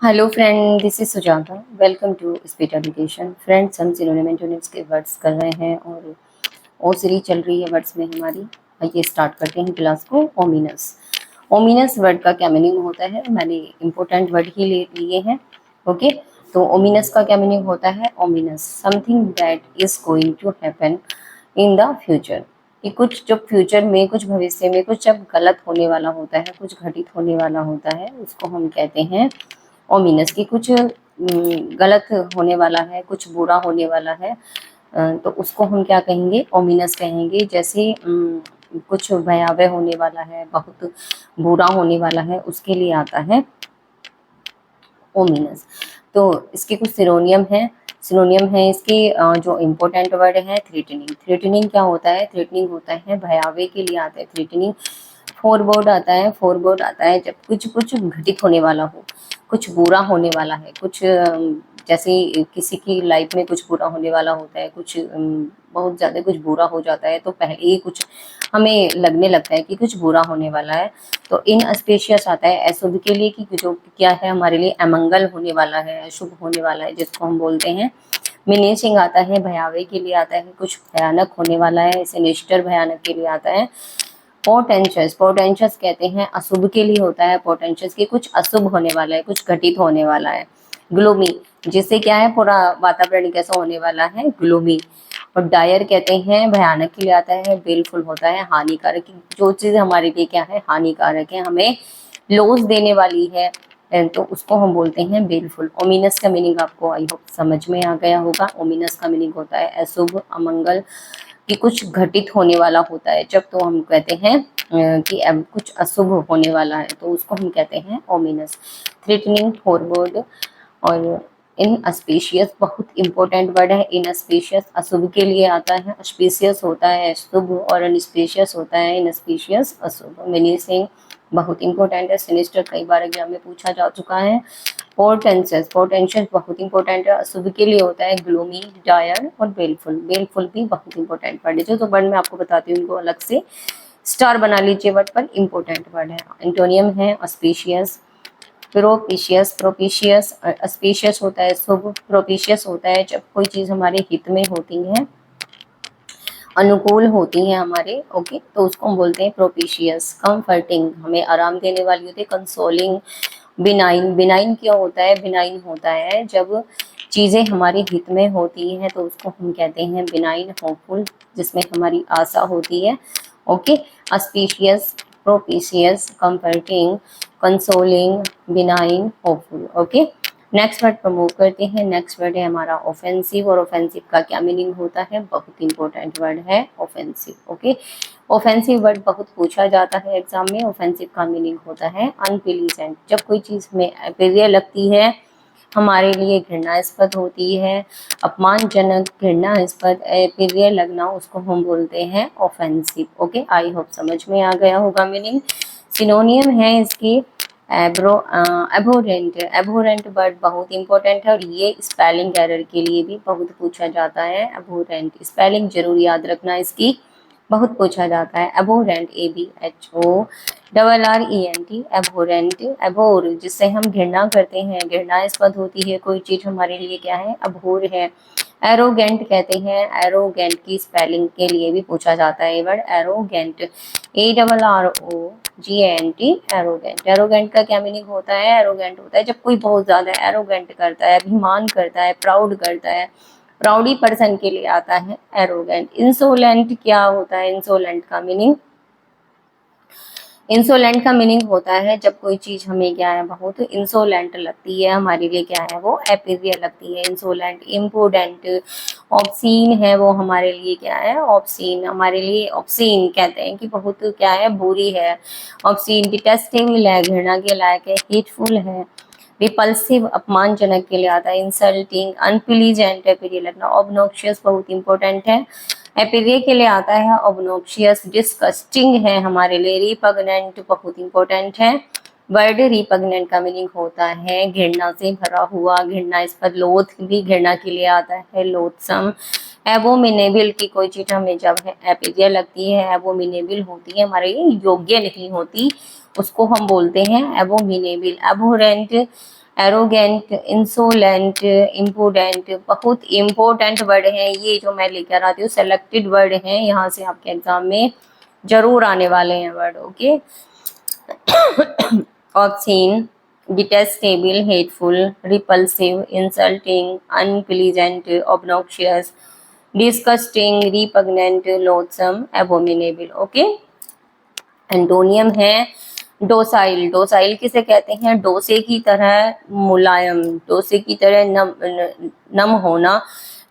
Hello friend, this is Sujata. Welcome to Speed Education. Friends, हम synonym antonyms के words कर रहे हैं और ओ सीरीज चल रही है वर्ड्स में हमारी। आइए स्टार्ट करते हैं क्लास को। ओमिनस। ओमिनस वर्ड का क्या मीनिंग होता है? मैंने इंपॉर्टेंट वर्ड ही ले लिए हैं। ओके, तो ओमिनस का क्या मीनिंग होता है? Ominous something that is going to happen in the future. कि कुछ जब फ्यूचर में, कुछ भविष्य में कुछ जब गलत होने वाला होता है, कुछ घटित होने वाला होता है, उसको हम कहते हैं ओमिनस। की कुछ गलत होने वाला है, कुछ बुरा होने वाला है, तो उसको हम क्या कहेंगे? ओमिनस कहेंगे। जैसे कुछ भयावह होने वाला है, बहुत बुरा होने वाला है, उसके लिए आता है ओमिनस। तो इसके कुछ सिनोनियम है। सिनोनियम है इसके जो इम्पोर्टेंट वर्ड है थ्रेटनिंग। थ्रेटनिंग क्या होता है? थ्रेटनिंग होता है भयावह के लिए आता है थ्रेटनिंग। फोरबोर्ड आता है। फोरबोर्ड आता है जब कुछ कुछ घटित होने वाला हो, कुछ बुरा होने वाला है, कुछ जैसे किसी की लाइफ में कुछ बुरा होने वाला होता है, कुछ बहुत ज़्यादा कुछ बुरा हो जाता है, तो पहले ही कुछ हमें लगने लगता है कि कुछ बुरा होने वाला है। तो इनअस्पिशियस आता है अशुभ के लिए, कि जो क्या है हमारे लिए अमंगल होने वाला है, अशुभ होने वाला है, जिसको हम बोलते हैं। मिनेसिंग आता है भयावह के लिए आता है, कुछ भयानक होने वाला है, सिनिस्टर भयानक के लिए आता है। पोटेंशियस, पोटेंशियस कहते हैं अशुभ के लिए होता है। पोटेंशियस की कुछ अशुभ होने वाला है, कुछ घटित होने वाला है। ग्लोमी, जिससे क्या है पूरा वातावरण कैसा होने वाला है? ग्लोमी। और डायर कहते हैं भयानक के लिए आता है। बेलफुल होता है हानिकारक, जो चीज हमारे लिए क्या है? हानिकारक है, हमें लॉस देने वाली है, तो उसको हम बोलते हैं बेलफुल। ओमिनस का मीनिंग आपको आई होप समझ में आ गया होगा। ओमिनस का मीनिंग होता है अशुभ, अमंगल, कि कुछ घटित होने वाला होता है जब, तो हम कहते हैं कि अब कुछ अशुभ होने वाला है, तो उसको हम कहते हैं ओमिनस। Threatening, forward. और इनअस्पिशियस बहुत इंपॉर्टेंट वर्ड है। इनअस्पिशियस अशुभ के लिए आता है। अस्पिशियस होता है शुभ और अनस्पिशियस होता है इनअस्पिशियस अशुभ। मीनिंग बहुत इंपॉर्टेंट है। सिनिस्टर कई बार एग्जाम में पूछा जा चुका है। पोर्टेंशियस, पोर्टेंशियस बहुत इंपॉर्टेंट है। अशुभ के लिए होता है ग्लूमी, डायर और बेलफुल। बेलफुल भी बहुत इंपॉर्टेंट वर्ड है। जो वर्ड मैं आपको बताती हूँ उनको अलग से स्टार बना लीजिए वर्ड पर। इंपॉर्टेंट वर्ड है। एंटोनियम है अस्पिशियस, प्रोपिशियस। प्रोपिशियस अस्पिशियस होता है शुभ, प्रोपिशियस होता है जब कोई चीज हमारे हित में होती है, अनुकूल होती है हमारे। ओके, तो उसको हम बोलते हैं प्रोपिशियस। कंफर्टिंग, हमें आराम देने वाली होती है। Consoling, benign. बिनाइन क्या होता है? बिनाइन होता है जब चीजें हमारे हित में होती हैं, तो उसको हम कहते हैं बिनाइन, होपफुल, जिसमें हमारी आशा होती है। Okay, auspicious, propitious, comforting, consoling, benign, hopeful. Okay, next word पर मूव करते हैं। नेक्स्ट वर्ड है हमारा ऑफेंसिव। और ऑफेंसिव का क्या मीनिंग होता है? बहुत इंपॉर्टेंट वर्ड है ऑफेंसिव। ओके, ऑफेंसिव वर्ड बहुत पूछा जाता है एग्जाम में। ऑफेंसिव का मीनिंग होता है अनप्लीजेंट। जब कोई चीज हमें अप्रिय लगती है, हमारे लिए घृणास्पद होती है, अपमानजनक, घृणास्पद, अप्रिय लगना, उसको हम बोलते हैं ऑफेंसिव। ओके, आई होप समझ में आ गया होगा मीनिंग। सिनोनियम है इसकी एबोरेंट। एबोरेंट वर्ड बहुत इंपॉर्टेंट है और ये स्पेलिंग एरर के लिए भी बहुत पूछा जाता है। एबोरेंट स्पेलिंग जरूर याद रखना इसकी, बहुत पूछा जाता है। Aberrant, ABHORRENT, aberrant. एबोर, जिससे हम घृणा करते हैं, घृणास्पद होती है कोई चीज हमारे लिए, क्या है? अभोर है। एरोगेंट कहते हैं। एरोगेंट की स्पेलिंग के लिए भी पूछा जाता है ये word. Arrogant, ARROGENT, arrogant. Arrogant का क्या मीनिंग होता है? एरोगेंट होता है जब कोई बहुत ज्यादा एरोगेंट करता है, अभिमान करता है, प्राउड करता है, प्राउडी पर्सन के लिए आता है एरोगेंट। इंसोलेंट क्या होता है? इंसोलेंट का मीनिंग, इंसोलेंट का मीनिंग होता है जब कोई चीज हमें क्या है? बहुत इंसोलेंट लगती है, हमारे लिए क्या है? वो अप्रिय लगती है। इंसोलेंट, इम्पोर्टेंट, ऑब्सीन है वो हमारे लिए, क्या है? ऑब्सीन, हमारे लिए ऑब्सीन कहते हैं कि बहुत क्या है? बुरी है। ऑब्सीन, डिटेस्टेबल है, घृणा के लायक है, हेटफुल है। रिपल्सिव, अपमानजनक के लिए आता है। इंसल्टिंग, अनप्लीजेंट, अप्रिय लगना। ऑब्नोक्शियस बहुत इंपॉर्टेंट है, अप्रिय के लिए आता है। ऑब्नोक्शियस डिस्गस्टिंग है हमारे लिए। रिपग्नेंट बहुत इंपॉर्टेंट है। वर्ड रिपग्नेंट का मीनिंग होता है घृणा से भरा हुआ, घृणास्पद। लोथ भी घृणा के लिए आता है, लोथसम। एबोमिनेबल की कोई चीज हमें जब है अप्रिय लगती है, एबोमिनेबल होती है, हमारे लिए योग्य नहीं होती, उसको हम बोलते हैं abominable. Aberrant, arrogant, insolent, important, बहुत इम्पोर्टेंट वर्ड हैं ये जो मैं लेकर आती हूँ, सेलेक्टेड वर्ड हैं, यहाँ से आपके एग्जाम में जरूर आने वाले हैं word. Okay, obscene, detestable, hateful, repulsive, insulting, unpleasant, obnoxious, disgusting, repugnant, loathsome, abominable। Okay, antonym है डोसाइल। डोसाइल किसे कहते हैं? डोसे की तरह मुलायम, डोसे की तरह नम होना,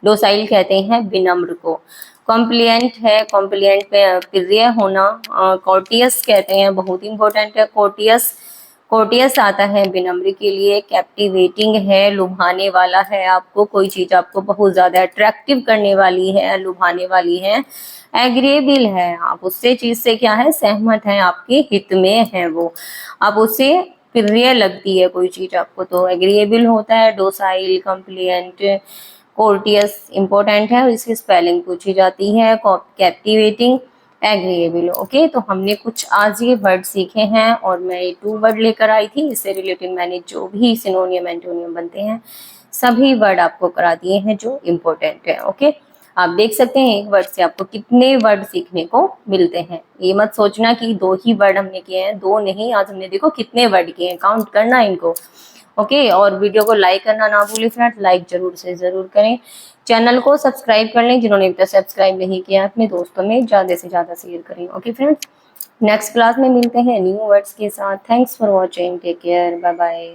डोसाइल कहते हैं विनम्र को। कॉम्प्लिएंट है, कॉम्प्लिएंट पे प्रिय होना। कॉर्टियस कहते हैं, बहुत इंपॉर्टेंट है कॉर्टियस। कोर्टियस आता है विनम्र के लिए। कैप्टिवेटिंग है, लुभाने वाला है आपको, कोई चीज आपको बहुत ज्यादा अट्रैक्टिव करने वाली है, लुभाने वाली है। एग्रीएबल है, आप उससे चीज से क्या है, सहमत हैं, आपके हित में है वो, आप उससे प्रिय लगती है कोई चीज आपको, तो एग्रीएबल होता है। डोसाइल, कंप्लिएंट, कोर्टियस इंपॉर्टेंट है और इसकी स्पेलिंग पूछी जाती है। Captivating, agreeable. ओके, तो हमने कुछ आज ये वर्ड सीखे हैं और मैं ये 2 वर्ड लेकर आई थी, इससे रिलेटेड मैंने जो भी सिनोनियम एंटोनियम बनते हैं सभी वर्ड आपको करा दिए हैं जो इम्पोर्टेंट है। ओके, आप देख सकते हैं एक वर्ड से आपको कितने वर्ड सीखने को मिलते हैं। ये मत सोचना कि 2 ही वर्ड हमने किए हैं, 2 नहीं, आज हमने देखो कितने वर्ड किए हैं, काउंट करना इनको। ओके, और वीडियो को लाइक करना ना भूलें फ्रेंड्स, लाइक जरूर से जरूर करें। चैनल को सब्सक्राइब कर लें जिन्होंने अभी तक सब्सक्राइब नहीं किया, अपने दोस्तों में ज़्यादा से ज़्यादा शेयर करें। ओके फ्रेंड्स, नेक्स्ट क्लास में मिलते हैं न्यू वर्ड्स के साथ। Thanks for watching, take care, bye bye.